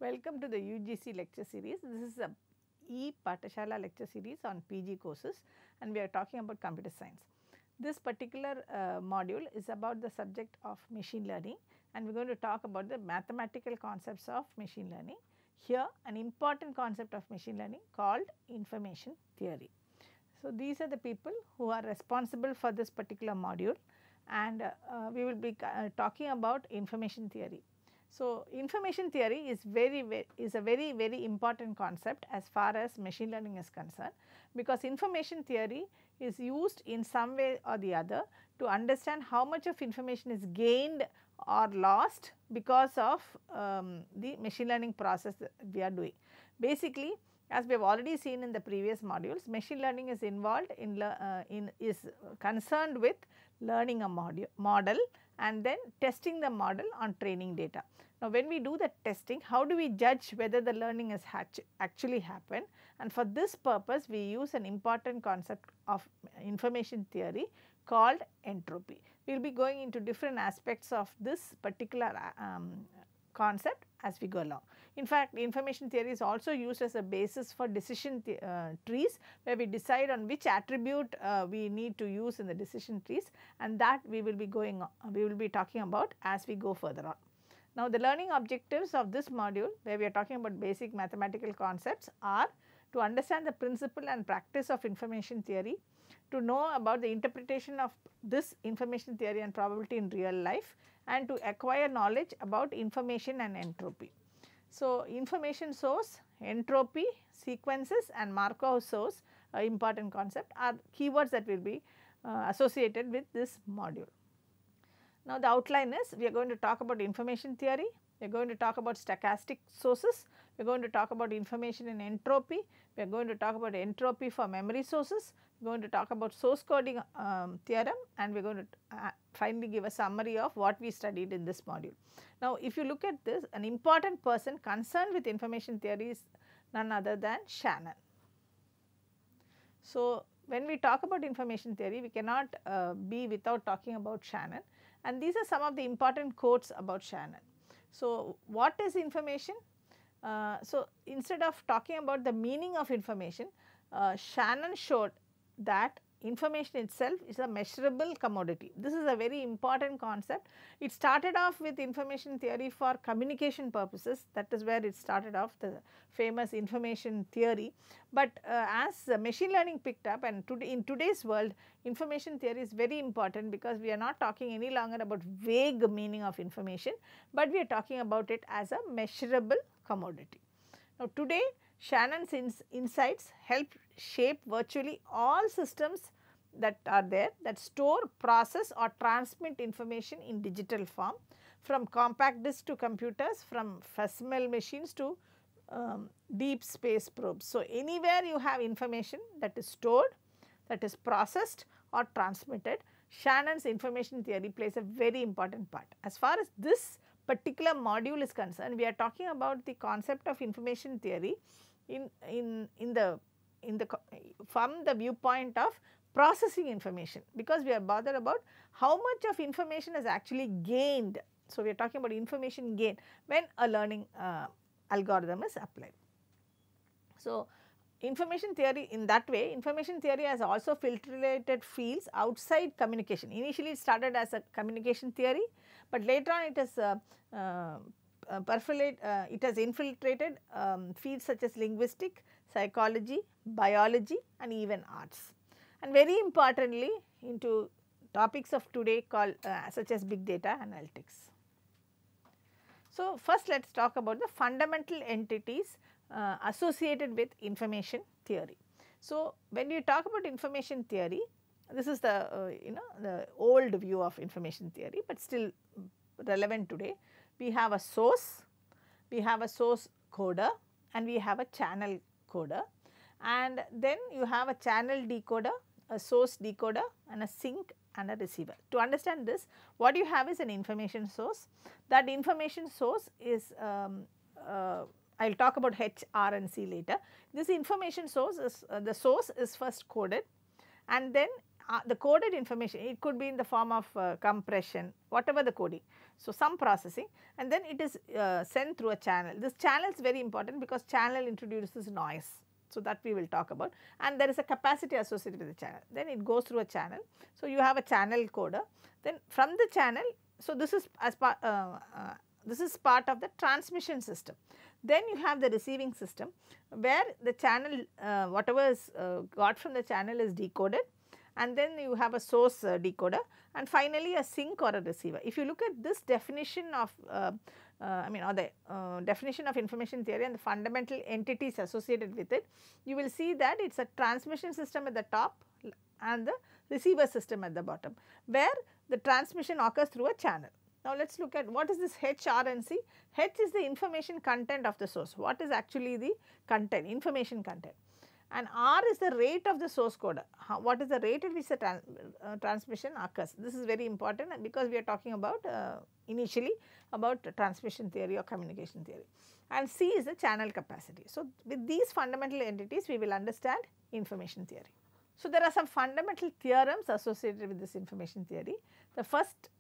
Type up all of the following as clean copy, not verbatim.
Welcome to the UGC lecture series. This is a E-Pathashala lecture series on PG courses and we are talking about computer science. This particular module is about the subject of machine learning and we are going to talk about the mathematical concepts of machine learning. Here an important concept of machine learning called information theory. So, these are the people who are responsible for this particular module and we will be talking about information theory. So, information theory is a very important concept as far as machine learning is concerned, because information theory is used in some way or the other to understand how much of information is gained or lost because of the machine learning process that we are doing. Basically, as we have already seen in the previous modules, machine learning is involved is concerned with learning a model and then testing the model on training data. Now, when we do the testing, how do we judge whether the learning has actually happened? And for this purpose, we use an important concept of information theory called entropy. We will be going into different aspects of this particular concept as we go along. In fact, information theory is also used as a basis for decision trees, where we decide on which attribute we need to use in the decision trees, and that we will be talking about as we go further on. Now, the learning objectives of this module, where we are talking about basic mathematical concepts, are to understand the principle and practice of information theory, to know about the interpretation of this information theory and probability in real life, and to acquire knowledge about information and entropy. So, information source, entropy, sequences and Markov source, important concept, are keywords that will be associated with this module. Now, the outline is we are going to talk about information theory, we are going to talk about stochastic sources, we are going to talk about information in entropy, we are going to talk about entropy for memory sources, we are going to talk about source coding theorem, and we are going to finally give a summary of what we studied in this module. Now, if you look at this, an important person concerned with information theory is none other than Shannon. So, when we talk about information theory, we cannot be without talking about Shannon, and these are some of the important quotes about Shannon. So, what is information? So, instead of talking about the meaning of information, Shannon showed that information itself is a measurable commodity. This is a very important concept. It started off with information theory for communication purposes, that is where it started off, the famous information theory. But as machine learning picked up, and in today's world, information theory is very important, because we are not talking any longer about vague meaning of information, but we are talking about it as a measurable commodity. Now, today Shannon's insights help shape virtually all systems that are there that store, process or transmit information in digital form, from compact disc to computers, from Fresnel machines to deep space probes. So, anywhere you have information that is stored, that is processed or transmitted, Shannon's information theory plays a very important part. As far as this particular module is concerned, we are talking about the concept of information theory from the viewpoint of processing information, because we are bothered about how much of information is actually gained. So, we are talking about information gain when a learning algorithm is applied. So, information theory, in that way, information theory has also filtrated fields outside communication. Initially it started as a communication theory, but later on it has infiltrated fields such as linguistics, psychology, biology and even arts, and very importantly into topics of today called such as big data analytics. So, first let us talk about the fundamental entities associated with information theory. So, when we talk about information theory, this is the the old view of information theory, but still relevant today. We have a source, we have a source coder and we have a channel coder, and then you have a channel decoder, a source decoder and a sink and a receiver. To understand this, what you have is an information source. That information source is I will talk about H, R and C later. This information source is the source is first coded, and then the coded information, it could be in the form of compression, whatever the coding. So, some processing, and then it is sent through a channel. This channel is very important because channel introduces noise. So, that we will talk about, and there is a capacity associated with the channel. Then it goes through a channel. So, you have a channel coder. Then from the channel, so this is as part this is part of the transmission system. Then you have the receiving system where the channel whatever is got from the channel is decoded, and then you have a source decoder, and finally a sink or a receiver. If you look at this definition of or the definition of information theory and the fundamental entities associated with it, you will see that it is a transmission system at the top and the receiver system at the bottom, where the transmission occurs through a channel. Now, let us look at what is this H, R and C. H is the information content of the source. What is actually the content, information content, and R is the rate of the source coder. What is the rate at which the transmission occurs? This is very important because we are talking about initially about transmission theory or communication theory, and C is the channel capacity. So, with these fundamental entities we will understand information theory. So, there are some fundamental theorems associated with this information theory. The first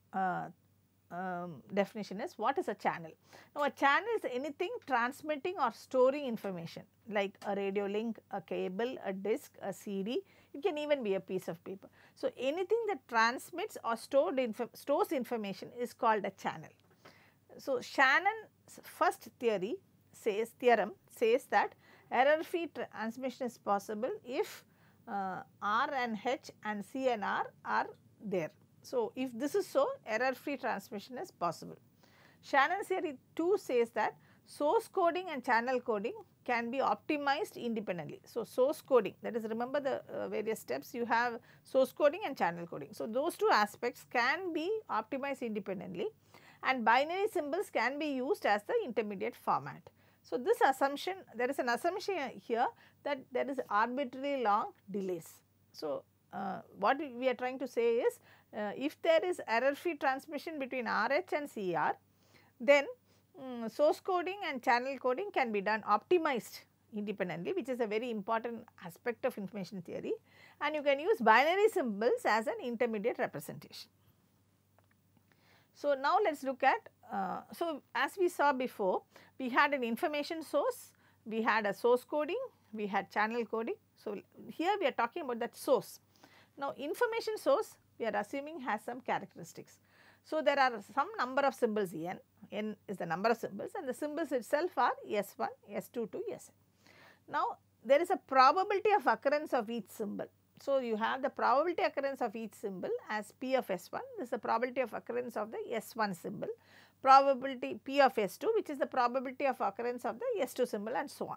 definition is, what is a channel? Now, a channel is anything transmitting or storing information like a radio link, a cable, a disc, a CD. It can even be a piece of paper. So, anything that transmits or stores information is called a channel. So, Shannon's first theorem says that error-free transmission is possible if R and H and C and R are there. So, if this is so, error-free transmission is possible. Shannon's theory 2 says that source coding and channel coding can be optimized independently. So, source coding, that is, remember the various steps, you have source coding and channel coding. So, those two aspects can be optimized independently, and binary symbols can be used as the intermediate format. So, this assumption, there is an assumption here that there is arbitrarily long delays. So, what we are trying to say is, if there is error-free transmission between RH and CR, then source coding and channel coding can be done optimized independently, which is a very important aspect of information theory, and you can use binary symbols as an intermediate representation. So, now let us look at, so as we saw before, we had an information source, we had a source coding, we had channel coding. So, here we are talking about that source. Now, information source we are assuming has some characteristics. So, there are some number of symbols n is the number of symbols, and the symbols itself are S1, S2 to Sn. Now, there is a probability of occurrence of each symbol. So, you have the probability occurrence of each symbol as P of S1, this is the probability of occurrence of the S1 symbol, probability P of S2, which is the probability of occurrence of the S2 symbol, and so on.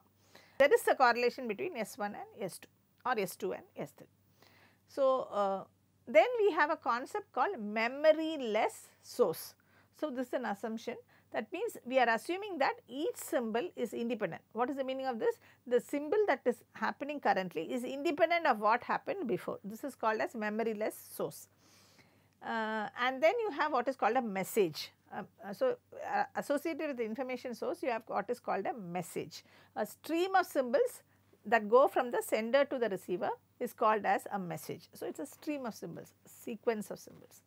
There is a correlation between S1 and S2 or S2 and S3. So, then we have a concept called memoryless source. So, this is an assumption, that means we are assuming that each symbol is independent. What is the meaning of this? The symbol that is happening currently is independent of what happened before. This is called as memoryless source. And then you have what is called a message. Associated with the information source, you have what is called a message. A stream of symbols that go from the sender to the receiver is called as a message. So, it is a stream of symbols, sequence of symbols.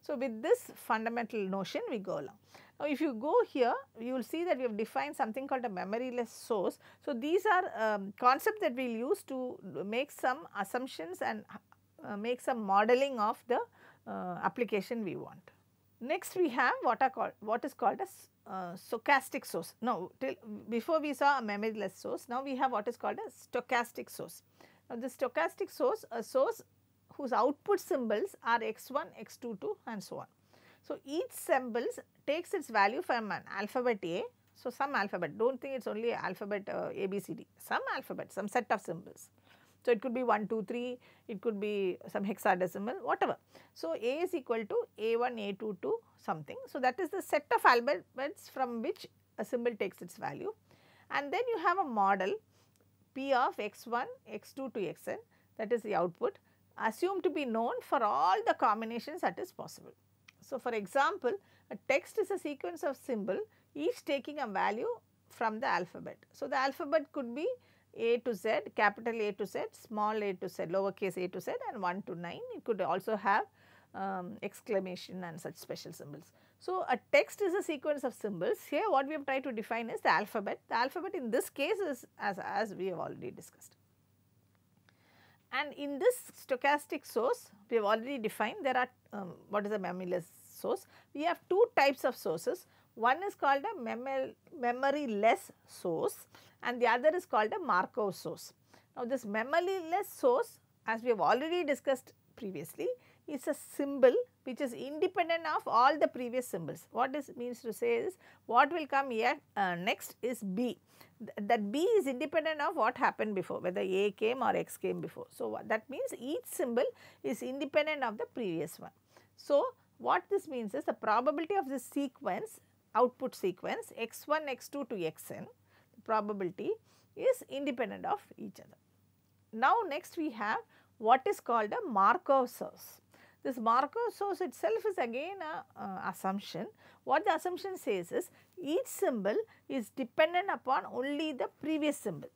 So, with this fundamental notion we go along. Now, if you go here, you will see that we have defined something called a memoryless source. So, these are concepts that we will use to make some assumptions and make some modeling of the application we want. Next, we have what is called a stochastic source. Now, before we saw a memoryless source, now we have what is called a stochastic source. Now, the stochastic source, a source whose output symbols are x1, x2, 2 and so on. So, each symbol takes its value from an alphabet A. So, some alphabet, do not think it is only alphabet A, B, C, D, some alphabet, some set of symbols. So, it could be 1, 2, 3, it could be some hexadecimal, whatever. So, A is equal to A1, A2 to something. So, that is the set of alphabets from which a symbol takes its value, and then you have a model P of x1, x2 to xn, that is the output, assumed to be known for all the combinations that is possible. So, for example, a text is a sequence of symbol, each taking a value from the alphabet. So, the alphabet could be A to Z, capital A to Z, small a to Z, lowercase a to Z, and 1 to 9. It could also have exclamation and such special symbols. So, a text is a sequence of symbols. Here what we have tried to define is the alphabet. The alphabet in this case is as we have already discussed. And in this stochastic source, we have already defined there are what is a memoryless source. We have two types of sources. One is called a memoryless source and the other is called a Markov source. Now, this memoryless source, as we have already discussed previously, is a symbol which is independent of all the previous symbols. What this means to say is, what will come here next is B. That B is independent of what happened before, whether A came or X came before. So, that means each symbol is independent of the previous one. So, what this means is the probability of this sequence, output sequence x1, x2 to xn, the probability is independent of each other. Now, next we have what is called a Markov source. This Markov source itself is again a assumption. What the assumption says is each symbol is dependent upon only the previous symbol,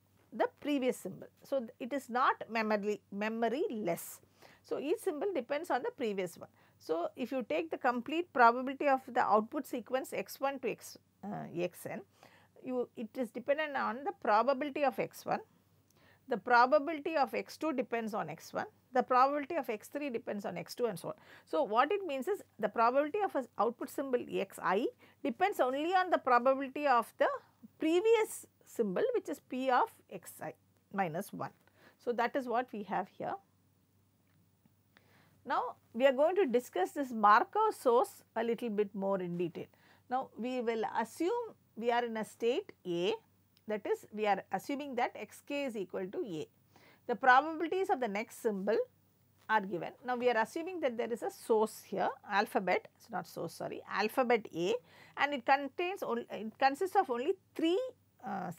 So, it is not memoryless. So, each symbol depends on the previous one. So, if you take the complete probability of the output sequence x1 to xn, it is dependent on the probability of x1, the probability of x2 depends on x1, the probability of x3 depends on x2 and so on. So, what it means is the probability of an output symbol xi depends only on the probability of the previous symbol, which is p of xi minus 1. So, that is what we have here. Now, we are going to discuss this Markov source a little bit more in detail. Now, we will assume we are in a state A, that is we are assuming that xk is equal to A. The probabilities of the next symbol are given. Now, we are assuming that there is a source here, alphabet, it is not source, sorry, alphabet A, and it consists of only 3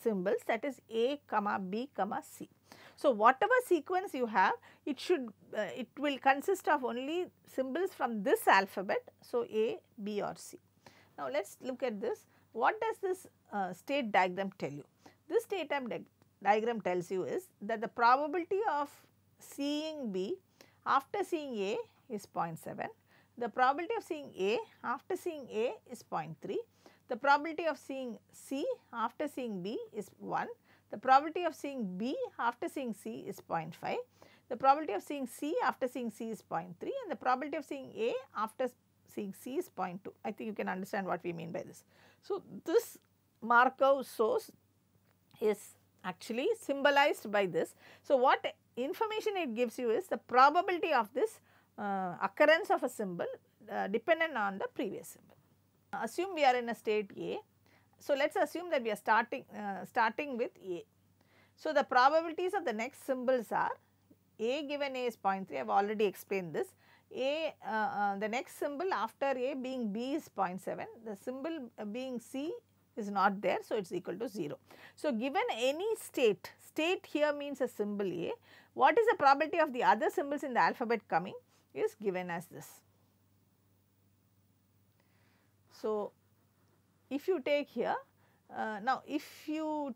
symbols, that is A, B, C. So, whatever sequence you have, it will consist of only symbols from this alphabet, so A, B or C. Now, let us look at this. What does this state diagram tell you? This state diagram tells you is that the probability of seeing B after seeing A is 0.7, the probability of seeing A after seeing A is 0.3, the probability of seeing C after seeing B is 1, the probability of seeing B after seeing C is 0.5, the probability of seeing C after seeing C is 0.3 and the probability of seeing A after seeing C is 0.2. I think you can understand what we mean by this. So, this Markov source is actually symbolized by this. So, what information it gives you is the probability of this occurrence of a symbol dependent on the previous symbol. Assume we are in a state A. So, let us assume that we are starting with A. So, the probabilities of the next symbols are A given A is 0.3, I have already explained this. The next symbol after A being B is 0.7, the symbol being C is not there, so it is equal to 0. So, given any state here means a symbol A, what is the probability of the other symbols in the alphabet coming is given as this. So, if you take here, now if you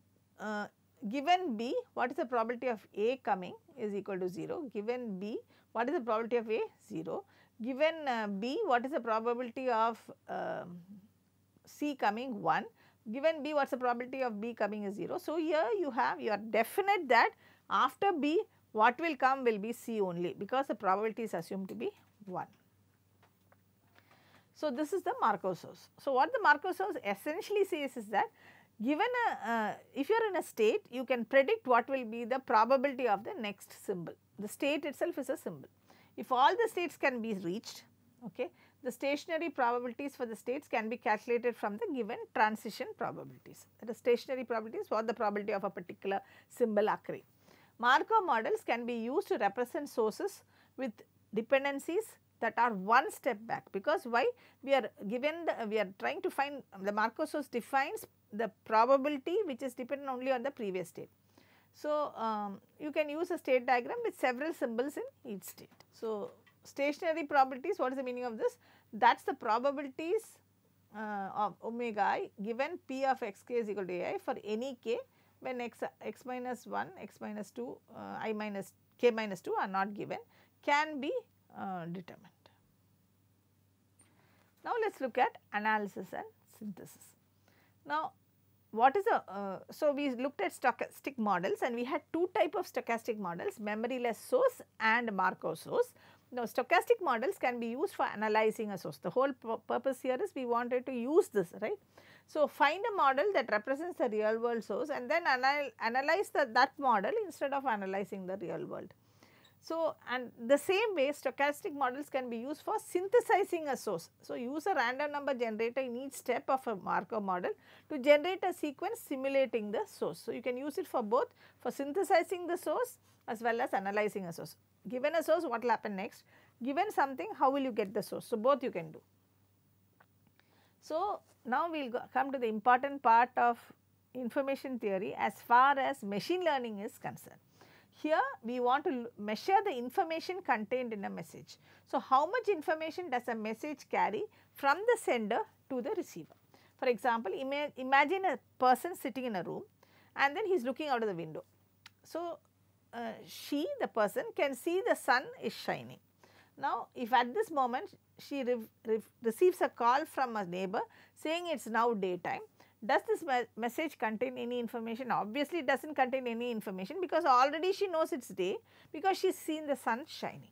given B, what is the probability of A coming is equal to 0, given B, what is the probability of A? 0, given B, what is the probability of C coming? 1, given B, what is the probability of B coming is 0. So, here you are definite that after B what will come will be C only, because the probability is assumed to be 1. So, this is the Markov source. So, what the Markov source essentially says is that given if you are in a state, you can predict what will be the probability of the next symbol. The state itself is a symbol. If all the states can be reached, okay, the stationary probabilities for the states can be calculated from the given transition probabilities. That is, stationary probabilities for the probability of a particular symbol occurring. Markov models can be used to represent sources with dependencies that are one step back, because why? We are trying to find the Markov source defines the probability which is dependent only on the previous state. So, you can use a state diagram with several symbols in each state. So, stationary probabilities, what is the meaning of this? That is the probabilities of omega I given P of xk is equal to ai for any k when x minus 1, x minus 2, I minus k minus 2 are not given, can be determined. Now, let us look at analysis and synthesis. Now, what is a, so we looked at stochastic models and we had two type of stochastic models, memoryless source and Markov source. Now, stochastic models can be used for analyzing a source. The whole purpose here is we wanted to use this, right. So, find a model that represents the real world source and then analyze that model instead of analyzing the real world. So, and the same way stochastic models can be used for synthesizing a source. So, use a random number generator in each step of a Markov model to generate a sequence simulating the source. So, you can use it for both, for synthesizing the source as well as analyzing a source. Given a source, what will happen next? Given something, how will you get the source? So, both you can do. So, now we will come to the important part of information theory as far as machine learning is concerned. Here we want to measure the information contained in a message. So, how much information does a message carry from the sender to the receiver? For example, imagine a person sitting in a room and then he is looking out of the window. So, the person can see the sun is shining. Now, if at this moment she receives a call from a neighbor saying it is now daytime, does this message contain any information? Obviously, it does not contain any information because already she knows it is day because she has seen the sun shining.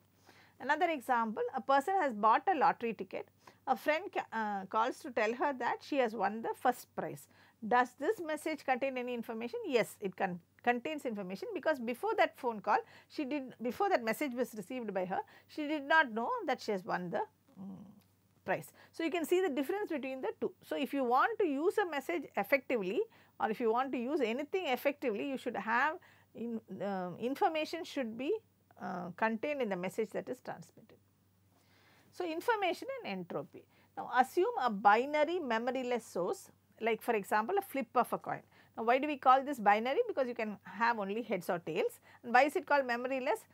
Another example, a person has bought a lottery ticket. A friend calls to tell her that she has won the first prize. Does this message contain any information? Yes, it contains information because before that phone call, before that message was received by her, she did not know that she has won the price. So, you can see the difference between the two. So, if you want to use a message effectively or if you want to use anything effectively, you should have information should be contained in the message that is transmitted. So, information and entropy. Now, assume a binary memoryless source like for example, a flip of a coin. Now, why do we call this binary? Because you can have only heads or tails. And why is it called memoryless?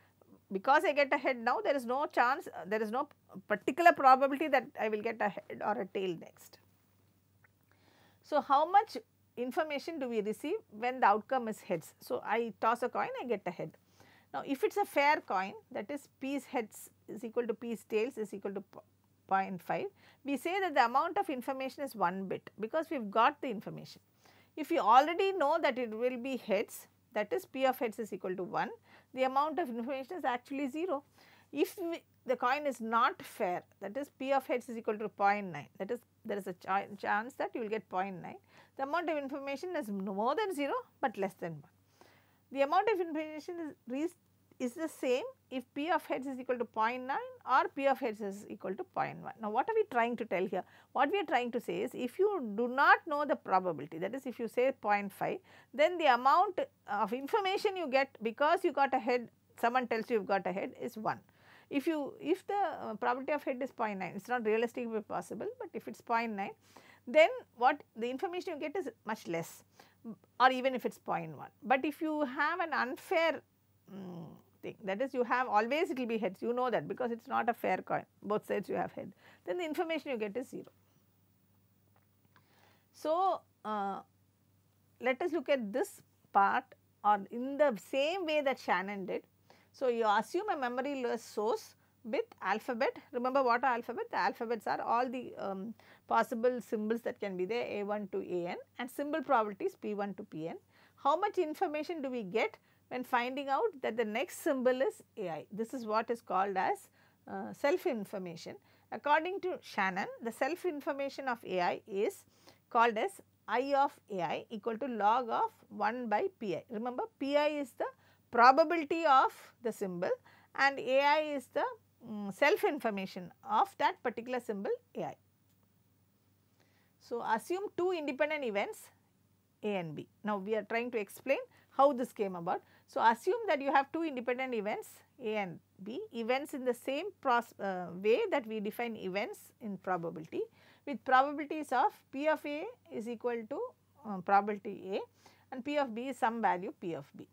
Because I get a head now, there is no chance, there is no particular probability that I will get a head or a tail next. So, how much information do we receive when the outcome is heads? So, I toss a coin, I get a head. Now, if it is a fair coin, that is P's heads is equal to P's tails is equal to 0.5, we say that the amount of information is 1 bit because we have got the information. If you already know that it will be heads, that is P of heads is equal to 1, the amount of information is actually 0. If the coin is not fair, that is P of heads is equal to 0.9, that is there is a chance that you will get 0.9. The amount of information is more than 0, but less than 1. The amount of information is the same if P of heads is equal to 0.9 or P of heads is equal to 0.1. Now, what are we trying to tell here? What we are trying to say is if you do not know the probability, that is if you say 0.5, then the amount of information you get because you got a head, someone tells you have got a head is 1. If the probability of head is 0.9, it is not realistically possible, but if it is 0.9, then what the information you get is much less, or even if it is 0.1. But if you have an unfair thing, that is you have always it will be heads, you know that because it is not a fair coin, both sides you have head, then the information you get is 0. So, let us look at this part or in the same way that Shannon did. So, you assume a memoryless source with alphabet. Remember what are alphabet? The alphabets are all the possible symbols that can be there, A1 to AN, and symbol probabilities P1 to Pn. How much information do we get when finding out that the next symbol is AI? This is what is called as self information. According to Shannon, the self information of AI is called as I of AI equal to log of 1 by Pi. Remember, Pi is the probability of the symbol and AI is the self information of that particular symbol AI. So, assume two independent events A and B. Now, we are trying to explain how this came about. So, assume that you have two independent events A and B, events in the same way that we define events in probability, with probabilities of P of A is equal to probability A and P of B is some value P of B.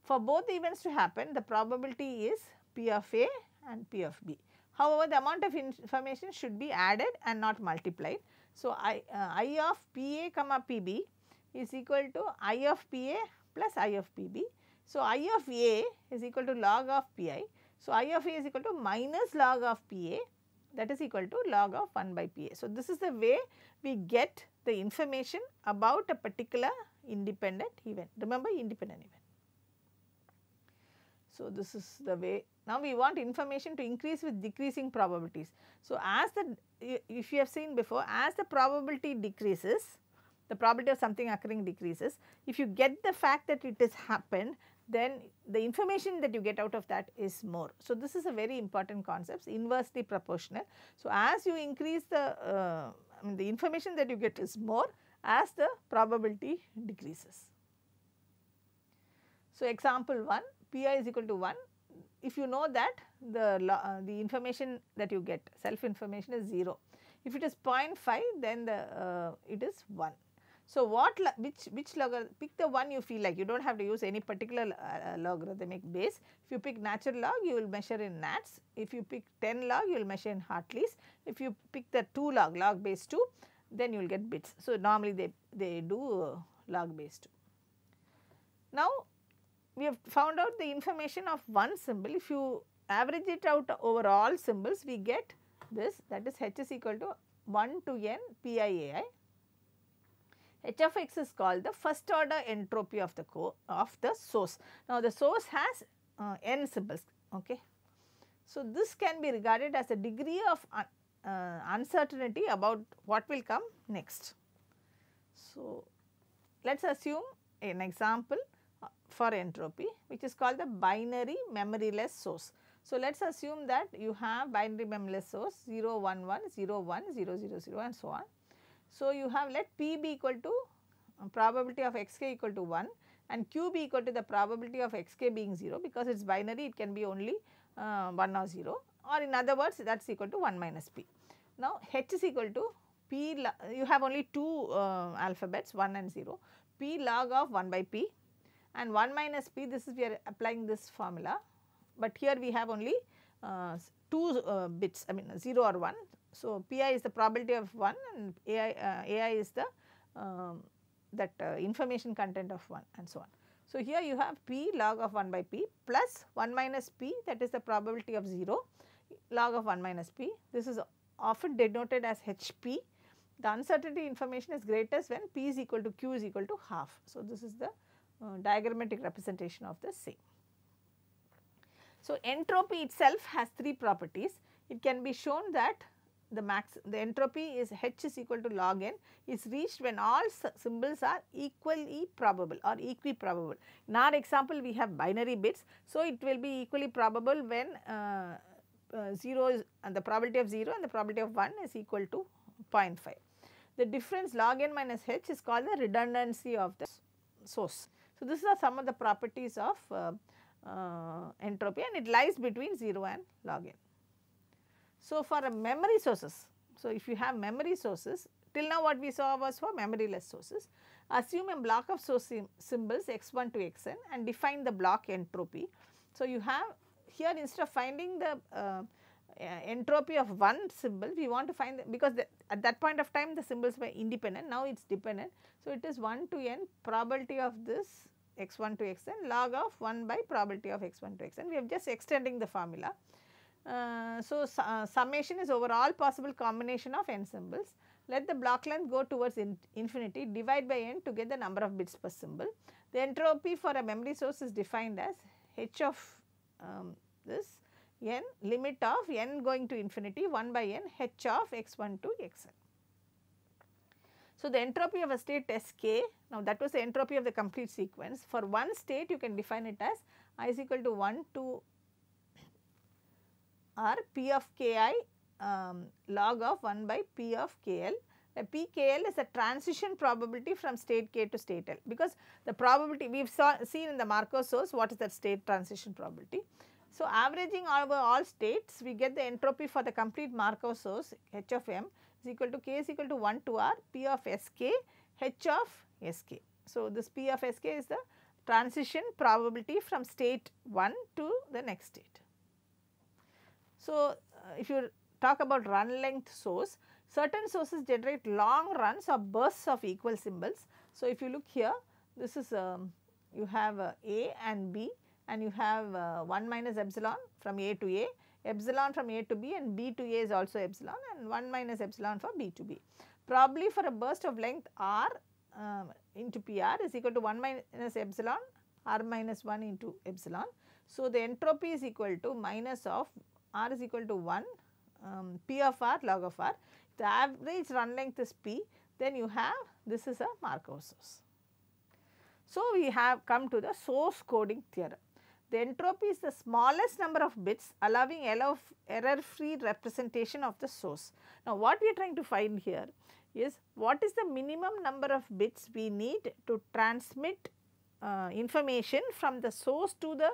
For both the events to happen, the probability is P of A and P of B. However, the amount of information should be added and not multiplied. So, I of PA comma PB is equal to I of PA plus I of PB. So, I of A is equal to log of Pi. So, I of A is equal to minus log of Pa, that is equal to log of 1 by Pa. So, this is the way we get the information about a particular independent event. Remember, independent event. So, this is the way. Now, we want information to increase with decreasing probabilities. So, as the, if you have seen before, as the probability decreases, the probability of something occurring decreases. If you get the fact that it has happened, then the information that you get out of that is more. So, this is a very important concept, inversely proportional. So, as you increase the, the information that you get is more as the probability decreases. So, example 1, Pi is equal to 1. If you know that the information that you get, self information is 0. If it is 0.5, then it is 1. So, which logarithm, pick the one you feel like, you do not have to use any particular logarithmic base. If you pick natural log, you will measure in nats. If you pick 10 log, you will measure in Hartleys. If you pick the 2 log base 2, then you will get bits. So, normally they do log base 2. Now, we have found out the information of one symbol. If you average it out over all symbols, we get this, that is H is equal to 1 to n Piai. H of x is called the first order entropy of the source. Now, the source has n symbols. Okay. So, this can be regarded as a degree of uncertainty about what will come next. So, let us assume an example for entropy, which is called the binary memoryless source. So, let us assume that you have binary memoryless source 0 1 1 0 1 0 0 0 and so on. So, you have let P be equal to probability of xk equal to 1 and Q be equal to the probability of xk being 0, because it is binary, it can be only 1 or 0, or in other words that is equal to 1 minus P. Now, H is equal to P, you have only 2 alphabets 1 and 0, P log of 1 by P, and 1 minus P, this is we are applying this formula, but here we have only 2 bits, 0 or 1. So, Pi is the probability of 1 and AI is the information content of 1 and so on. So, here you have P log of 1 by P plus 1 minus P, that is the probability of 0 log of 1 minus P. This is often denoted as HP. The uncertainty information is greatest when P is equal to Q is equal to half. So, this is the diagrammatic representation of the same. So, entropy itself has 3 properties. It can be shown that the entropy is H is equal to log n is reached when all symbols are equally probable or equiprobable. In our example, we have binary bits. So, it will be equally probable when 0 is and the probability of 0 and the probability of 1 is equal to 0.5. The difference log n minus H is called the redundancy of the source. So, these are some of the properties of entropy, and it lies between 0 and log n. So, for a memory sources, so if you have memory sources, till now what we saw was for memoryless sources. Assume a block of source symbols x1 to xn and define the block entropy. So, you have here instead of finding the entropy of one symbol, we want to find because at that point of time the symbols were independent, now it is dependent. So, it is 1 to n probability of this x1 to xn log of 1 by probability of x1 to xn. We are just extending the formula. So, summation is over all possible combination of n symbols. Let the block length go towards infinity, divide by n to get the number of bits per symbol. The entropy for a memory source is defined as h of this n limit of n going to infinity 1 by n h of x1 to xn. So, the entropy of a state Sk, now that was the entropy of the complete sequence. For one state you can define it as I is equal to 1 to r p of ki log of 1 by p of kl. Pkl is the transition probability from state k to state l, because the probability we have seen in the Markov source what is that state transition probability. So, averaging over all states, we get the entropy for the complete Markov source h of m is equal to k is equal to 1 to r p of sk h of sk. So, this p of sk is the transition probability from state 1 to the next state. So, if you talk about run length source, certain sources generate long runs or bursts of equal symbols. So, if you look here, this is you have A and B, and you have 1 minus epsilon from A to A, epsilon from A to B, and B to A is also epsilon, and 1 minus epsilon for B to B. Probably for a burst of length r into PR is equal to 1 minus epsilon r minus 1 into epsilon. So, the entropy is equal to minus of r is equal to 1 P of r log of r. The average run length is P, then you have this is a Markov source. So, we have come to the source coding theorem. The entropy is the smallest number of bits allowing error free representation of the source. Now, what we are trying to find here is what is the minimum number of bits we need to transmit information from the source to the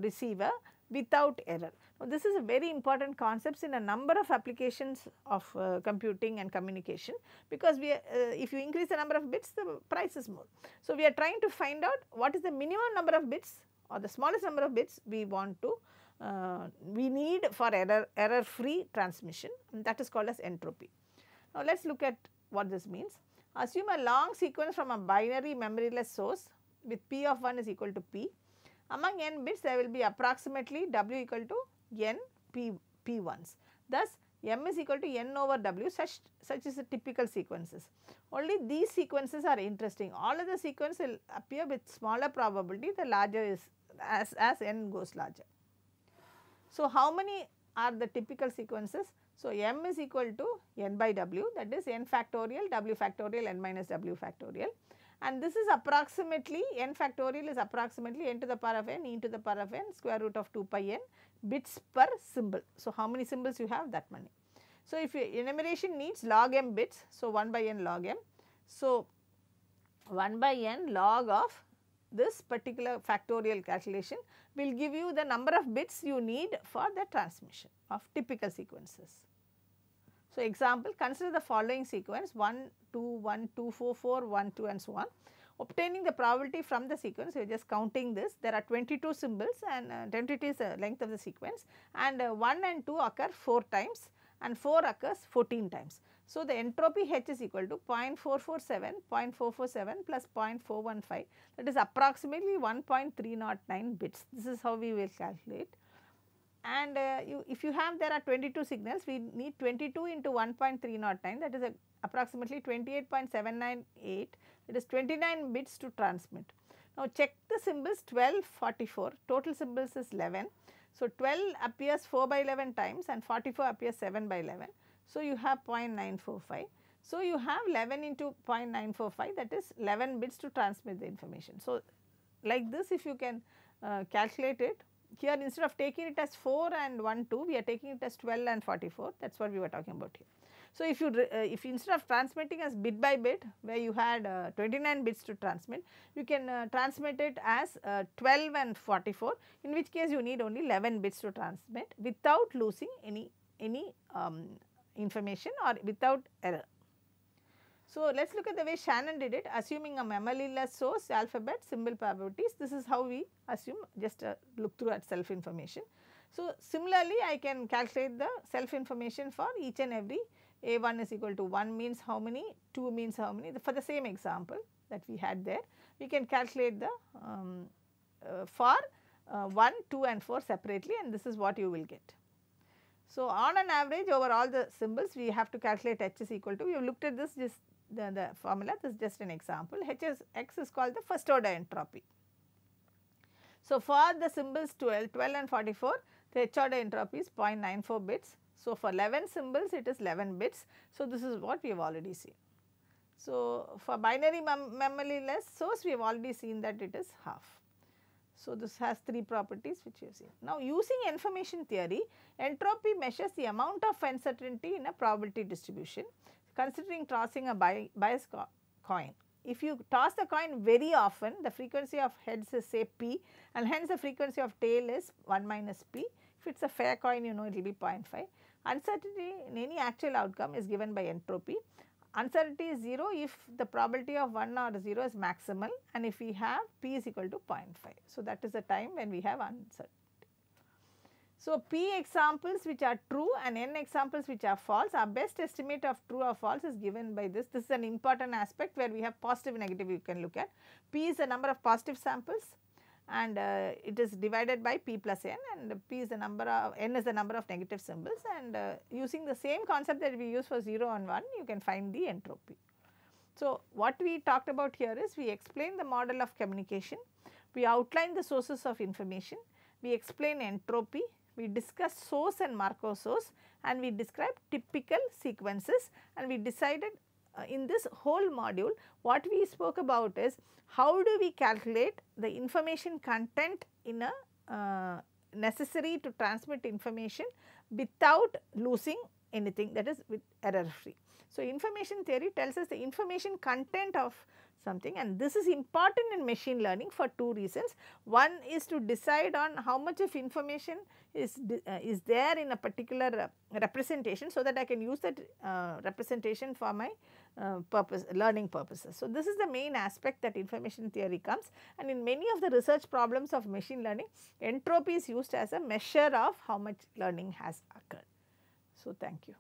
receiver without error. Now, this is a very important concept in a number of applications of computing and communication, because we if you increase the number of bits, the price is more. So, we are trying to find out what is the minimum number of bits or the smallest number of bits we want to we need for error free transmission, and that is called as entropy. Now, let us look at what this means. Assume a long sequence from a binary memoryless source with P of 1 is equal to P. Among n bits, there will be approximately W equal to n P1s. Thus, M is equal to n over W, such is the typical sequences. Only these sequences are interesting. All other sequences will appear with smaller probability the larger is as n goes larger. So, how many are the typical sequences? So, M is equal to n by W, that is n factorial W factorial n minus W factorial, and this is approximately n factorial is approximately n to the power of n e to the power of n square root of 2 pi n bits per symbol. So, how many symbols you have, that many. So, if your enumeration needs log m bits, so 1 by n log m. So, 1 by n log of this particular factorial calculation will give you the number of bits you need for the transmission of typical sequences. So, example, consider the following sequence 1, 2, 1, 2, 4, 4, 1, 2 and so on. Obtaining the probability from the sequence, we are just counting this. There are 22 symbols and 22 is the length of the sequence, and 1 and 2 occur 4 times and 4 occurs 14 times. So, the entropy H is equal to 0.447, 0.447 plus 0.415, that is approximately 1.309 bits. This is how we will calculate. And if you have, there are 22 signals, we need 22 into 1.309, that is approximately 28.798, it is 29 bits to transmit. Now, check the symbols 12, 44, total symbols is 11. So, 12 appears 4 by 11 times and 44 appears 7 by 11. So, you have 0.945. So, you have 11 into 0.945, that is 11 bits to transmit the information. So, like this, if you can calculate it, here instead of taking it as 4 and 1, 2, we are taking it as 12 and 44, that is what we were talking about here. So, if you instead of transmitting as bit by bit, where you had 29 bits to transmit, you can transmit it as 12 and 44, in which case you need only 11 bits to transmit without losing any information or without error. So, let us look at the way Shannon did it, assuming a memoryless source, alphabet, symbol probabilities. This is how we assume, just look through at self information. So, similarly, I can calculate the self information for each and every. A1 is equal to 1 means how many, 2 means how many. For the same example that we had there, we can calculate the for 1, 2 and 4 separately, and this is what you will get. So, on an average over all the symbols, we have to calculate H is equal to, we have looked at this, just the formula, this is just an example. X is called the first order entropy. So, for the symbols 12 and 44, the H order entropy is 0.94 bits. So, for 11 symbols, it is 11 bits. So, this is what we have already seen. So, for binary memoryless source, we have already seen that it is half. So, this has 3 properties which you have seen. Now, using information theory, entropy measures the amount of uncertainty in a probability distribution, considering tossing a bias coin. If you toss the coin very often, the frequency of heads is say p, and hence the frequency of tail is 1 minus p. If it is a fair coin, you know it will be 0.5. Uncertainty in any actual outcome is given by entropy. Uncertainty is 0 if the probability of 1 or 0 is maximal, and if we have p is equal to 0.5. So, that is the time when we have uncertainty. So, P examples which are true and N examples which are false, our best estimate of true or false is given by this. This is an important aspect where we have positive negative you can look at. P is the number of positive samples and it is divided by P plus N, and P is the number of N is the number of negative symbols, and using the same concept that we use for 0 and 1 you can find the entropy. So, what we talked about here is we explain the model of communication, we outline the sources of information, we explain entropy, we discuss source and Markov source, and we describe typical sequences, and we decided in this whole module what we spoke about is how do we calculate the information content in a necessary to transmit information without losing anything, that is with error free. So, information theory tells us the information content of something, and this is important in machine learning for two reasons. One is to decide on how much of information is there in a particular representation, so that I can use that representation for my learning purposes. So, this is the main aspect that information theory comes, and in many of the research problems of machine learning, entropy is used as a measure of how much learning has occurred. So, thank you.